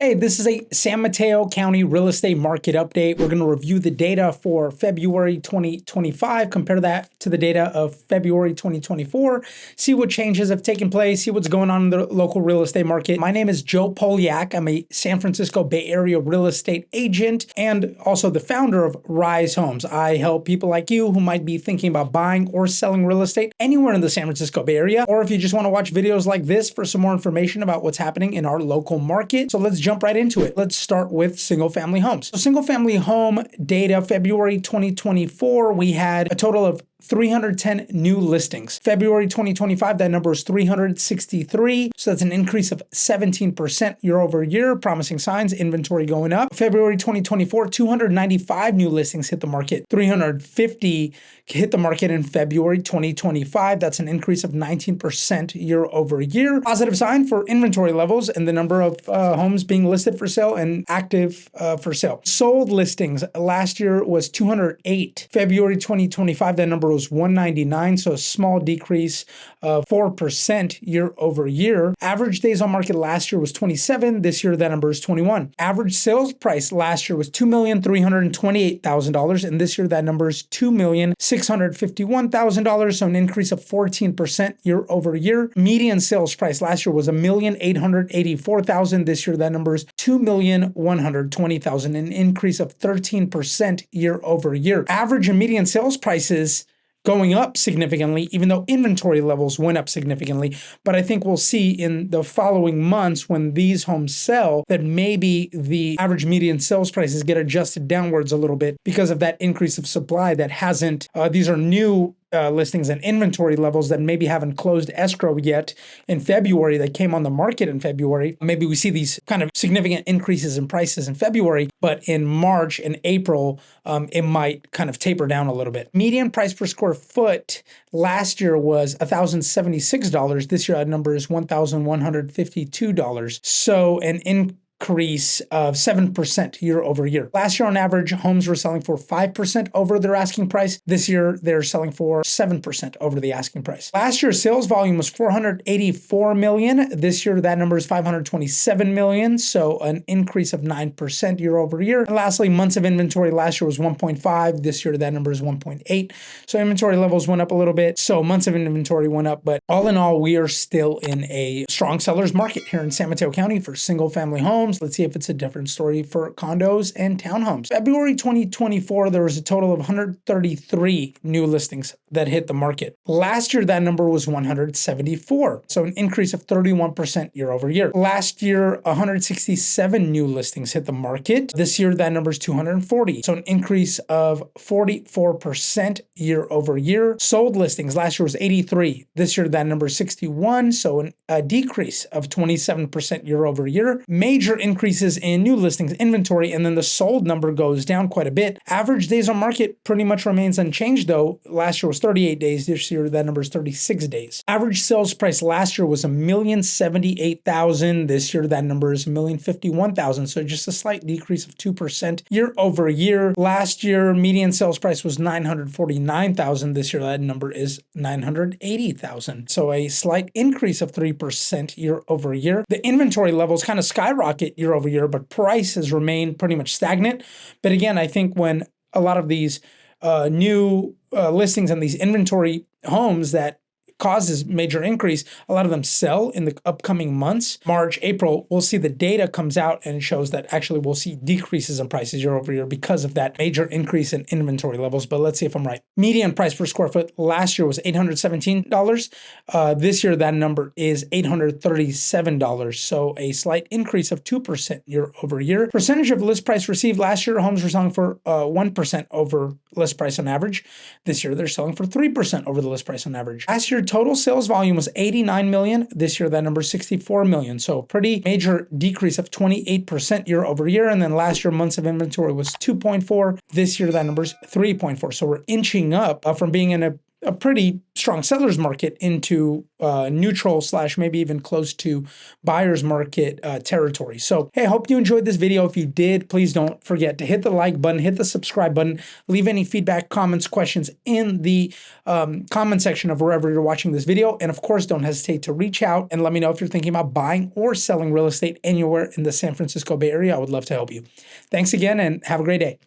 Hey, this is a San Mateo County real estate market update. We're going to review the data for February 2025, compare that to the data of February 2024, see what changes have taken place, see what's going on in the local real estate market. My name is Joe Polyak. I'm a San Francisco Bay Area real estate agent and also the founder of Rise Homes. I help people like you who might be thinking about buying or selling real estate anywhere in the San Francisco Bay Area, or if you just want to watch videos like this for some more information about what's happening in our local market. So let's jump right into it. Let's start with single family homes. So single family home data, February 2024, we had a total of 310 new listings. February 2025, that number was 363. So that's an increase of 17% year over year. Promising signs, inventory going up. February 2024, 295 new listings hit the market. 350 hit the market in February 2025. That's an increase of 19% year over year. Positive sign for inventory levels and the number of homes being listed for sale and active for sale. Sold listings last year was 208. February 2025, that number was 199, so a small decrease of 4% year over year. Average days on market last year was 27. This year, that number is 21. Average sales price last year was $2,328,000, and this year that number is $2,651,000, so an increase of 14% year over year. Median sales price last year was $1,884,000. This year that number is $2,120,000, an increase of 13% year over year. Average and median sales prices going up significantly, even though inventory levels went up significantly. But I think we'll see in the following months when these homes sell that maybe the average median sales prices get adjusted downwards a little bit because of that increase of supply that hasn't, these are new listings and inventory levels that maybe haven't closed escrow yet in February that came on the market in February. Maybe we see these kind of significant increases in prices in February, but in March and April, it might kind of taper down a little bit. Median price per square foot last year was $1,076. This year, that number is $1,152. So an increase of 7% year over year. Last year, on average, homes were selling for 5% over their asking price. This year, they're selling for 7% over the asking price. Last year, sales volume was 484 million. This year, that number is 527 million. So an increase of 9% year over year. And lastly, months of inventory last year was 1.5. This year, that number is 1.8. So inventory levels went up a little bit. So months of inventory went up. But all in all, we are still in a strong seller's market here in San Mateo County for single family homes. Let's see if it's a different story for condos and townhomes. February 2024, there was a total of 133 new listings that hit the market. Last year, that number was 174. So an increase of 31% year over year. Last year, 167 new listings hit the market. This year, that number is 240. So an increase of 44% year over year. Sold listings last year was 83. This year, that number is 61. So a decrease of 27% year over year. Major increases in new listings inventory, and then the sold number goes down quite a bit. Average days on market pretty much remains unchanged though. Last year was 38 days. This year that number is 36 days. Average sales price last year was $1,078,000. This year that number is $1,051,000. So just a slight decrease of 2% year over year. Last year median sales price was $949,000. This year that number is $980,000. So a slight increase of 3% year over year. The inventory levels kind of skyrocket year over year, but prices remain pretty much stagnant. But again, I think when a lot of these new listings and these inventory homes that causes major increase, a lot of them sell in the upcoming months. March, April, we'll see the data comes out and it shows that actually we'll see decreases in prices year over year because of that major increase in inventory levels. But let's see if I'm right. Median price per square foot last year was $817. This year, that number is $837. So a slight increase of 2% year over year. Percentage of list price received last year, homes were selling for 1% over list price on average. This year, they're selling for 3% over the list price on average. Last year, total sales volume was 89 million. This year, that number is 64 million. So pretty major decrease of 28% year over year. And then last year, months of inventory was 2.4. This year, that number is 3.4. So we're inching up from being in a a pretty strong seller's market into neutral / maybe even close to buyer's market territory. So, hey, I hope you enjoyed this video. If you did, please don't forget to hit the like button, hit the subscribe button, leave any feedback, comments, questions in the comment section of wherever you're watching this video. And of course, don't hesitate to reach out and let me know if you're thinking about buying or selling real estate anywhere in the San Francisco Bay Area. I would love to help you. Thanks again and have a great day.